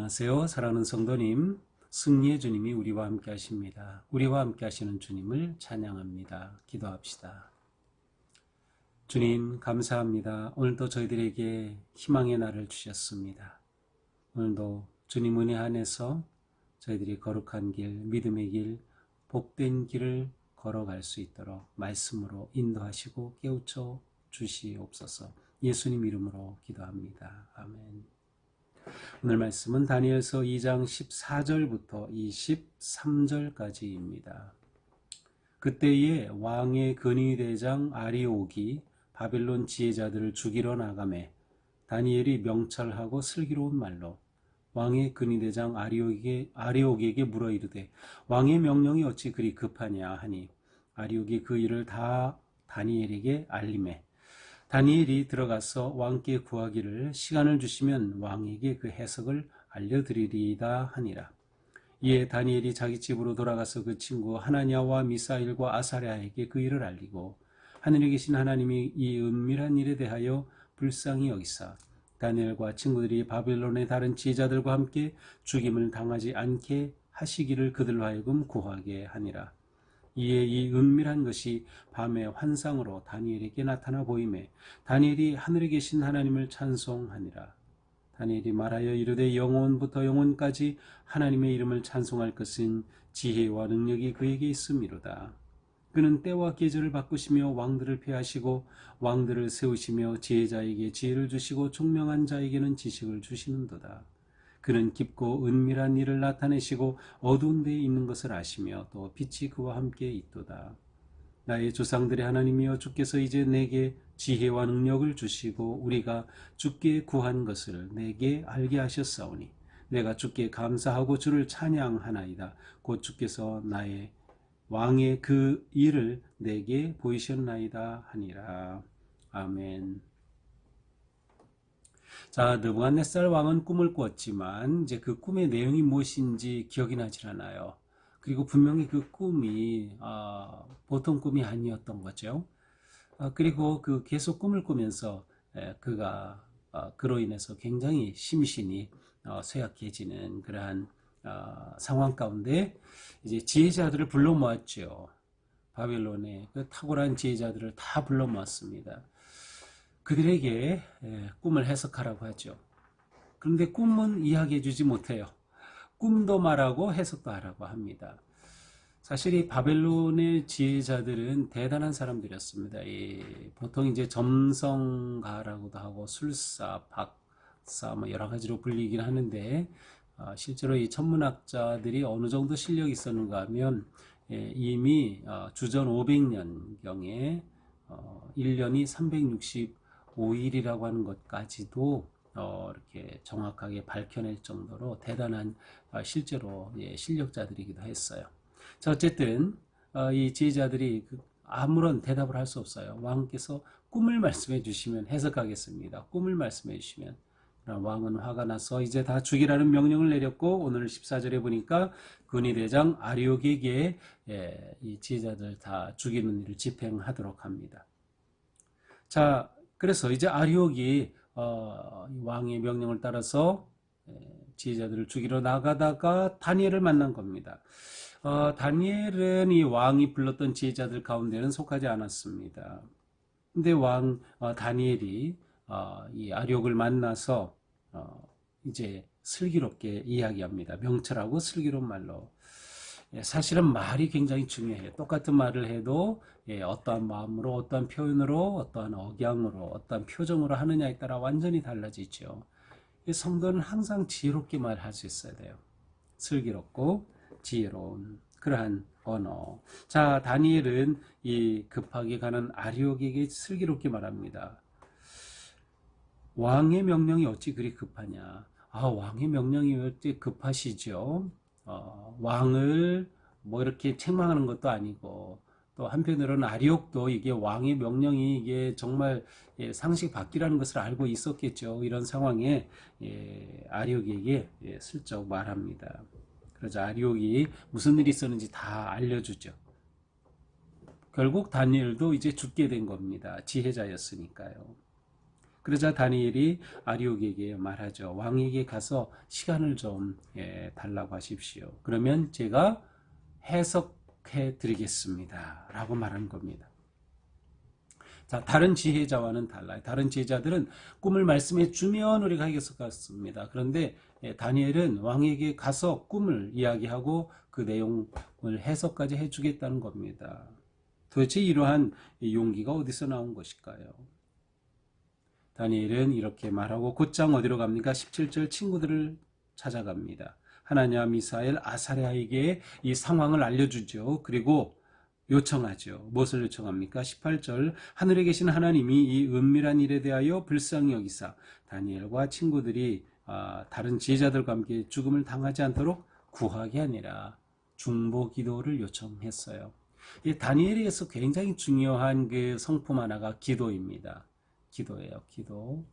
안녕하세요. 사랑하는 성도님, 승리의 주님이 우리와 함께 하십니다. 우리와 함께 하시는 주님을 찬양합니다. 기도합시다. 주님, 감사합니다. 오늘도 저희들에게 희망의 날을 주셨습니다. 오늘도 주님 은혜 안에서 저희들이 거룩한 길, 믿음의 길, 복된 길을 걸어갈 수 있도록 말씀으로 인도하시고 깨우쳐 주시옵소서. 예수님 이름으로 기도합니다. 아멘. 오늘 말씀은 다니엘서 2장 14절부터 23절까지입니다. 그때에 왕의 근위대장 아리옥이 바벨론 지혜자들을 죽이러 나가매 다니엘이 명철하고 슬기로운 말로 왕의 근위대장 아리옥에게 물어 이르되 왕의 명령이 어찌 그리 급하냐 하니 아리옥이 그 일을 다 다니엘에게 알리매 다니엘이 들어가서 왕께 구하기를 시간을 주시면 왕에게 그 해석을 알려드리리이다 하니라. 이에 다니엘이 자기 집으로 돌아가서 그 친구 하나냐와 미사일과 아사랴에게 그 일을 알리고 하늘에 계신 하나님이 이 은밀한 일에 대하여 불쌍히 여기사 다니엘과 친구들이 바벨론의 다른 지혜자들과 함께 죽임을 당하지 않게 하시기를 그들로 하여금 구하게 하니라. 이에 이 은밀한 것이 밤의 환상으로 다니엘에게 나타나 보이매 다니엘이 하늘에 계신 하나님을 찬송하니라. 다니엘이 말하여 이르되 영혼부터 영혼까지 하나님의 이름을 찬송할 것은 지혜와 능력이 그에게 있음이로다. 그는 때와 계절을 바꾸시며 왕들을 폐하시고 왕들을 세우시며 지혜자에게 지혜를 주시고 총명한 자에게는 지식을 주시는도다. 그는 깊고 은밀한 일을 나타내시고 어두운 데에 있는 것을 아시며 또 빛이 그와 함께 있도다. 나의 조상들의 하나님이여 주께서 이제 내게 지혜와 능력을 주시고 우리가 주께 구한 것을 내게 알게 하셨사오니 내가 주께 감사하고 주를 찬양하나이다. 곧 주께서 나의 왕의 그 일을 내게 보이셨나이다 하니라. 아멘. 자, 느부갓네살 왕은 꿈을 꿨지만 이제 그 꿈의 내용이 무엇인지 기억이 나질 않아요. 그리고 분명히 그 꿈이 보통 꿈이 아니었던 거죠. 그리고 그 계속 꿈을 꾸면서 그가 그로 인해서 굉장히 심신이 쇠약해지는 그러한 상황 가운데 이제 지혜자들을 불러 모았죠. 바벨론의 그 탁월한 지혜자들을 다 불러 모았습니다. 그들에게 꿈을 해석하라고 하죠. 그런데 꿈은 이야기해 주지 못해요. 꿈도 말하고 해석도 하라고 합니다. 사실 이 바벨론의 지혜자들은 대단한 사람들이었습니다. 보통 이제 점성가라고도 하고 술사, 박사 뭐 여러 가지로 불리긴 하는데 실제로 이 천문학자들이 어느 정도 실력이 있었는가 하면 이미 주전 500년경에 1년이 365일이라고 하는 것까지도 이렇게 정확하게 밝혀낼 정도로 대단한 실제로 실력자들이기도 했어요. 자, 어쨌든 이 지혜자들이 아무런 대답을 할 수 없어요. 왕께서 꿈을 말씀해 주시면 해석하겠습니다. 꿈을 말씀해 주시면. 왕은 화가 나서 이제 다 죽이라는 명령을 내렸고 오늘 14절에 보니까 근위대장 아리옥에게 이 지혜자들 다 죽이는 일을 집행하도록 합니다. 자, 그래서 이제 아리옥이 왕의 명령을 따라서 지혜자들을 죽이러 나가다가 다니엘을 만난 겁니다. 다니엘은 이 왕이 불렀던 지혜자들 가운데는 속하지 않았습니다. 근데 다니엘이 이 아리옥을 만나서 이제 슬기롭게 이야기합니다. 명철하고 슬기로운 말로. 사실은 말이 굉장히 중요해요. 똑같은 말을 해도 어떠한 마음으로, 어떠한 표현으로, 어떠한 억양으로, 어떠한 표정으로 하느냐에 따라 완전히 달라지죠. 성도는 항상 지혜롭게 말할 수 있어야 돼요. 슬기롭고 지혜로운 그러한 언어. 자, 다니엘은 이 급하게 가는 아리옥에게 슬기롭게 말합니다. 왕의 명령이 어찌 그리 급하냐. 왕의 명령이 어찌 급하시죠. 왕을 뭐 이렇게 책망하는 것도 아니고 또 한편으로는 아리옥도 이게 왕의 명령이 이게 정말 상식 밖이라는 것을 알고 있었겠죠. 이런 상황에 아리옥에게 슬쩍 말합니다. 그러자 아리옥이 무슨 일이 있었는지 다 알려주죠. 결국 다니엘도 이제 죽게 된 겁니다. 지혜자였으니까요. 그러자 다니엘이 아리옥에게 말하죠. 왕에게 가서 시간을 좀 달라고 하십시오. 그러면 제가 해석해 드리겠습니다. 라고 말한 겁니다. 자, 다른 지혜자와는 달라요. 다른 지혜자들은 꿈을 말씀해 주면 우리가 해석했습니다. 그런데 다니엘은 왕에게 가서 꿈을 이야기하고 그 내용을 해석까지 해주겠다는 겁니다. 도대체 이러한 용기가 어디서 나온 것일까요? 다니엘은 이렇게 말하고 곧장 어디로 갑니까? 17절 친구들을 찾아갑니다. 하나냐, 미사엘, 아사랴에게 이 상황을 알려주죠. 그리고 요청하죠. 무엇을 요청합니까? 18절 하늘에 계신 하나님이 이 은밀한 일에 대하여 불쌍히 여기사 다니엘과 친구들이 다른 지혜자들과 함께 죽음을 당하지 않도록 구하게 아니라 중보 기도를 요청했어요. 이 다니엘에서 굉장히 중요한 그 성품 하나가 기도입니다. 기도예요. 기도.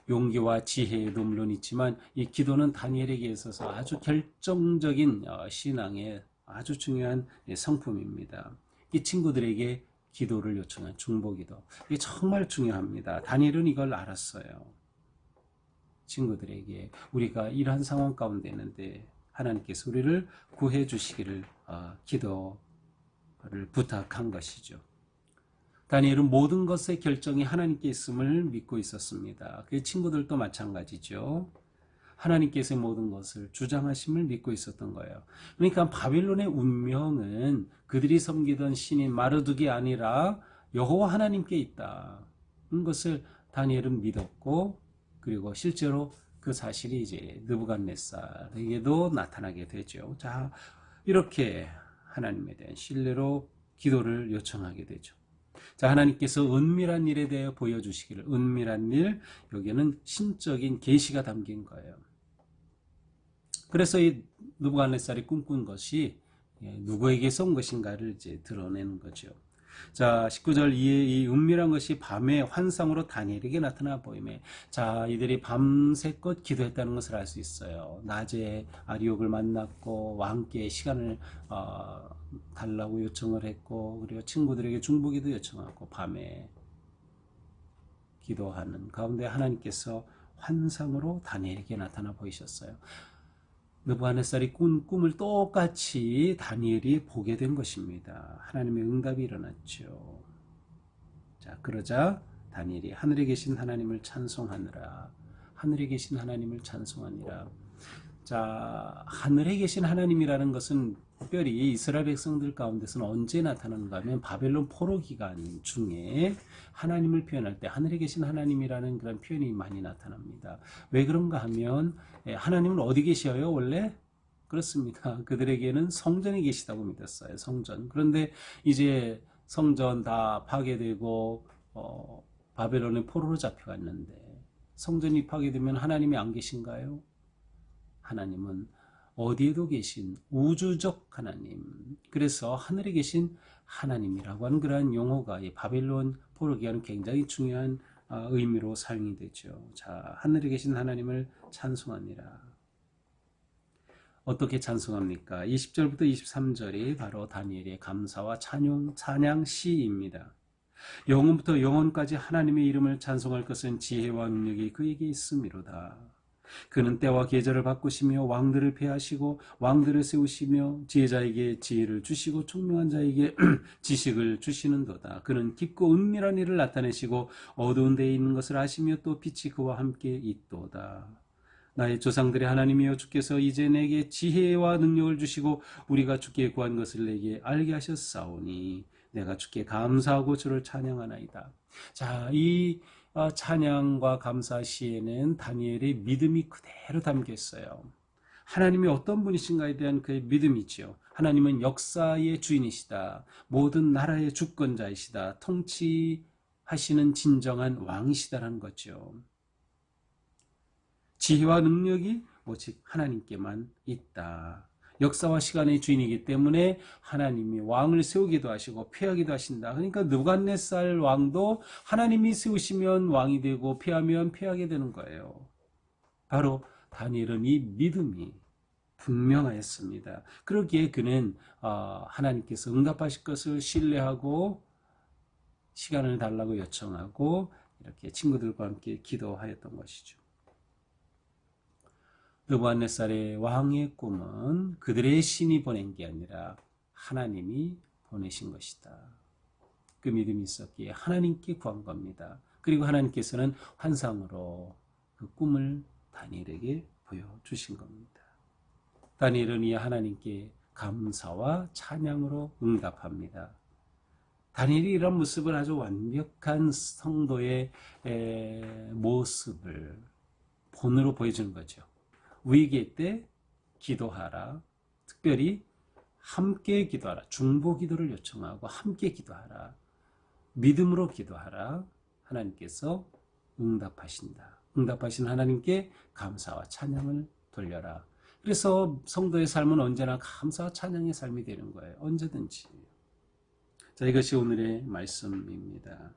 용기와 지혜도 물론 있지만 이 기도는 다니엘에게 있어서 아주 결정적인 신앙의 아주 중요한 성품입니다. 이 친구들에게 기도를 요청한 중보기도. 이게 정말 중요합니다. 다니엘은 이걸 알았어요. 친구들에게 우리가 이러한 상황 가운데 있는데 하나님께서 우리를 구해 주시기를 기도를 부탁한 것이죠. 다니엘은 모든 것의 결정이 하나님께 있음을 믿고 있었습니다. 그 친구들도 마찬가지죠. 하나님께서의 모든 것을 주장하심을 믿고 있었던 거예요. 그러니까 바벨론의 운명은 그들이 섬기던 신인 마르둑이 아니라 여호와 하나님께 있다. 것을 다니엘은 믿었고 그리고 실제로 그 사실이 이제 느부갓네살에게도 나타나게 되죠. 자, 이렇게 하나님에 대한 신뢰로 기도를 요청하게 되죠. 자, 하나님께서 은밀한 일에 대해 보여주시기를. 은밀한 일, 여기에는 신적인 계시가 담긴 거예요. 그래서 이 느부갓네살이 꿈꾼 것이 누구에게서 온 것인가를 이제 드러내는 거죠. 자, 19절 이에 이 은밀한 것이 밤에 환상으로 다니엘에게 나타나 보이매. 자, 이들이 밤새껏 기도했다는 것을 알 수 있어요. 낮에 아리옥을 만났고 왕께 시간을 달라고 요청을 했고 그리고 친구들에게 중보기도 요청하고 밤에 기도하는 가운데 하나님께서 환상으로 다니엘에게 나타나 보이셨어요. 느부갓네살이 꾼 꿈을 똑같이 다니엘이 보게 된 것입니다. 하나님의 응답이 일어났죠. 자, 그러자 다니엘이 하늘에 계신 하나님을 찬송하느라. 하늘에 계신 하나님을 찬송하니라. 자, 하늘에 계신 하나님이라는 것은 특별히 이스라엘 백성들 가운데서는 언제 나타나는가 하면 바벨론 포로 기간 중에 하나님을 표현할 때 하늘에 계신 하나님이라는 그런 표현이 많이 나타납니다. 왜 그런가 하면 하나님은 어디 계셔요? 원래? 그렇습니다. 그들에게는 성전이 계시다고 믿었어요. 성전. 그런데 이제 성전 다 파괴되고 바벨론의 포로로 잡혀갔는데 성전이 파괴되면 하나님이 안 계신가요? 하나님은 어디에도 계신 우주적 하나님, 그래서 하늘에 계신 하나님이라고 하는 그러한 용어가 이 바벨론 포로기와는 굉장히 중요한 의미로 사용이 되죠. 자, 하늘에 계신 하나님을 찬송하니라. 어떻게 찬송합니까? 20절부터 23절이 바로 다니엘의 감사와 찬양 시입니다. 영원부터 영원까지 하나님의 이름을 찬송할 것은 지혜와 능력이 그에게 있음이로다. 그는 때와 계절을 바꾸시며 왕들을 폐하시고 왕들을 세우시며 지혜자에게 지혜를 주시고 총명한 자에게 지식을 주시는도다. 그는 깊고 은밀한 일을 나타내시고 어두운 데에 있는 것을 아시며 또 빛이 그와 함께 있도다. 나의 조상들의 하나님이여 주께서 이제 내게 지혜와 능력을 주시고 우리가 주께 구한 것을 내게 알게 하셨사오니 내가 주께 감사하고 주를 찬양하나이다. 자, 이 찬양과 감사 시에는 다니엘의 믿음이 그대로 담겨 있어요. 하나님이 어떤 분이신가에 대한 그의 믿음이죠. 하나님은 역사의 주인이시다. 모든 나라의 주권자이시다. 통치하시는 진정한 왕이시다라는 거죠. 지혜와 능력이 오직 하나님께만 있다. 역사와 시간의 주인이기 때문에 하나님이 왕을 세우기도 하시고 폐하기도 하신다. 그러니까 느부갓네살 왕도 하나님이 세우시면 왕이 되고 폐하면 폐하게 되는 거예요. 바로 다니엘은 이 믿음이 분명하였습니다. 그러기에 그는 하나님께서 응답하실 것을 신뢰하고 시간을 달라고 요청하고 이렇게 친구들과 함께 기도하였던 것이죠. 느부갓네살의 왕의 꿈은 그들의 신이 보낸 게 아니라 하나님이 보내신 것이다. 그 믿음이 있었기에 하나님께 구한 겁니다. 그리고 하나님께서는 환상으로 그 꿈을 다니엘에게 보여주신 겁니다. 다니엘은 이 하나님께 감사와 찬양으로 응답합니다. 다니엘이 이런 모습을 아주 완벽한 성도의 모습을 본으로 보여주는 거죠. 위기 때 기도하라. 특별히 함께 기도하라. 중보 기도를 요청하고 함께 기도하라. 믿음으로 기도하라. 하나님께서 응답하신다. 응답하신 하나님께 감사와 찬양을 돌려라. 그래서 성도의 삶은 언제나 감사와 찬양의 삶이 되는 거예요. 언제든지. 자, 이것이 오늘의 말씀입니다.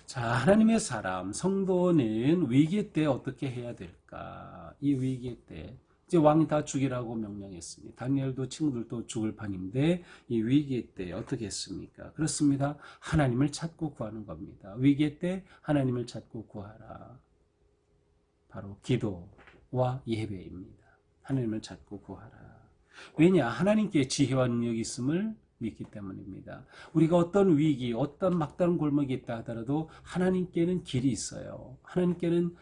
자, 하나님의 사람, 성도는 위기 때 어떻게 해야 될까? 이 위기 때 이제 왕이 다 죽이라고 명령했습니다. 다니엘도 친구들도 죽을 판인데 이 위기 때 어떻게 했습니까? 그렇습니다. 하나님을 찾고 구하는 겁니다. 위기 때 하나님을 찾고 구하라. 바로 기도와 예배입니다. 하나님을 찾고 구하라. 왜냐? 하나님께 지혜와 능력이 있음을 믿기 때문입니다. 우리가 어떤 위기, 어떤 막다른 골목이 있다 하더라도 하나님께는 길이 있어요. 하나님께는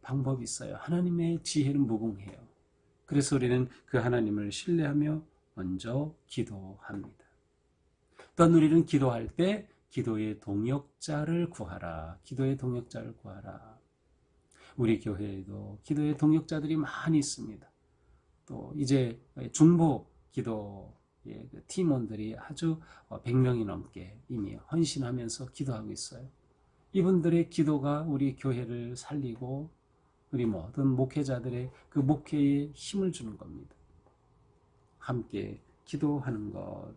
방법이 있어요. 하나님의 지혜는 무궁해요. 그래서 우리는 그 하나님을 신뢰하며 먼저 기도합니다. 또한 우리는 기도할 때 기도의 동역자를 구하라. 기도의 동역자를 구하라. 우리 교회에도 기도의 동역자들이 많이 있습니다. 또 이제 중보 기도 팀원들이 아주 100명이 넘게 이미 헌신하면서 기도하고 있어요. 이분들의 기도가 우리 교회를 살리고 우리 모든 목회자들의 그 목회에 힘을 주는 겁니다. 함께 기도하는 것.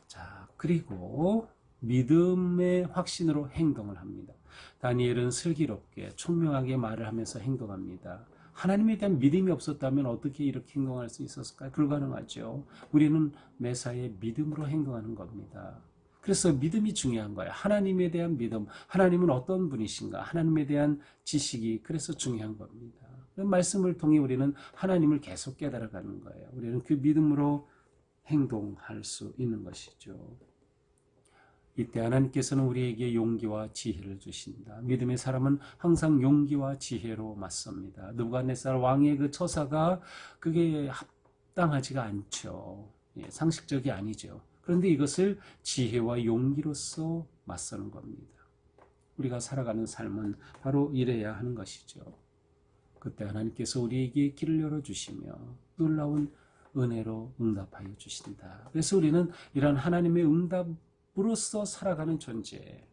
자, 그리고 믿음의 확신으로 행동을 합니다. 다니엘은 슬기롭게 총명하게 말을 하면서 행동합니다. 하나님에 대한 믿음이 없었다면 어떻게 이렇게 행동할 수 있었을까요? 불가능하죠. 우리는 매사에 믿음으로 행동하는 겁니다. 그래서 믿음이 중요한 거예요. 하나님에 대한 믿음, 하나님은 어떤 분이신가, 하나님에 대한 지식이 그래서 중요한 겁니다. 말씀을 통해 우리는 하나님을 계속 깨달아가는 거예요. 우리는 그 믿음으로 행동할 수 있는 것이죠. 이때 하나님께서는 우리에게 용기와 지혜를 주신다. 믿음의 사람은 항상 용기와 지혜로 맞섭니다. 느부갓네살 왕의 그 처사가 그게 합당하지가 않죠. 상식적이 아니죠. 그런데 이것을 지혜와 용기로서 맞서는 겁니다. 우리가 살아가는 삶은 바로 이래야 하는 것이죠. 그때 하나님께서 우리에게 길을 열어주시며 놀라운 은혜로 응답하여 주신다. 그래서 우리는 이런 하나님의 응답으로서 살아가는 존재.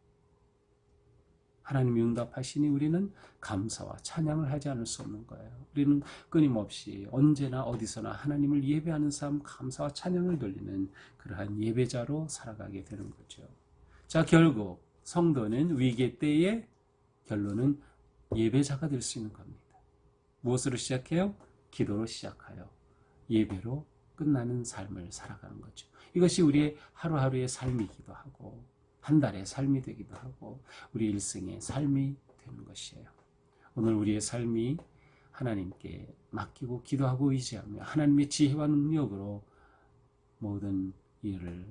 하나님이 응답하시니 우리는 감사와 찬양을 하지 않을 수 없는 거예요. 우리는 끊임없이 언제나 어디서나 하나님을 예배하는 삶, 감사와 찬양을 돌리는 그러한 예배자로 살아가게 되는 거죠. 자, 결국 성도는 위기 때의 결론은 예배자가 될 수 있는 겁니다. 무엇으로 시작해요? 기도로 시작하여 예배로 끝나는 삶을 살아가는 거죠. 이것이 우리의 하루하루의 삶이기도 하고 한 달의 삶이 되기도 하고 우리 일생의 삶이 되는 것이에요. 오늘 우리의 삶이 하나님께 맡기고 기도하고 의지하며 하나님의 지혜와 능력으로 모든 일을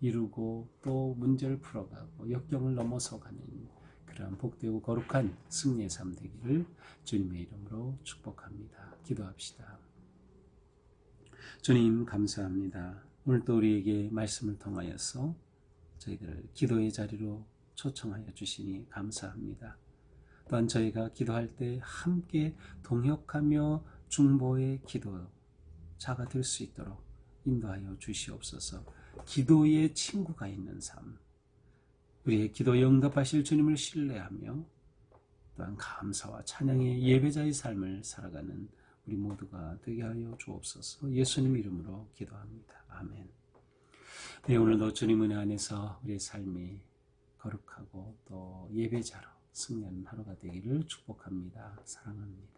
이루고 또 문제를 풀어가고 역경을 넘어서가는 그러한 복되고 거룩한 승리의 삶 되기를 주님의 이름으로 축복합니다. 기도합시다. 주님 감사합니다. 오늘 또 우리에게 말씀을 통하여서 저희들을 기도의 자리로 초청하여 주시니 감사합니다. 또한 저희가 기도할 때 함께 동역하며 중보의 기도자가 될 수 있도록 인도하여 주시옵소서. 기도의 친구가 있는 삶, 우리의 기도에 응답하실 주님을 신뢰하며 또한 감사와 찬양의 예배자의 삶을 살아가는 우리 모두가 되게 하여 주옵소서. 예수님 이름으로 기도합니다. 아멘. 네, 오늘도 주님 은혜 안에서 우리의 삶이 거룩하고 또 예배자로 승리하는 하루가 되기를 축복합니다. 사랑합니다.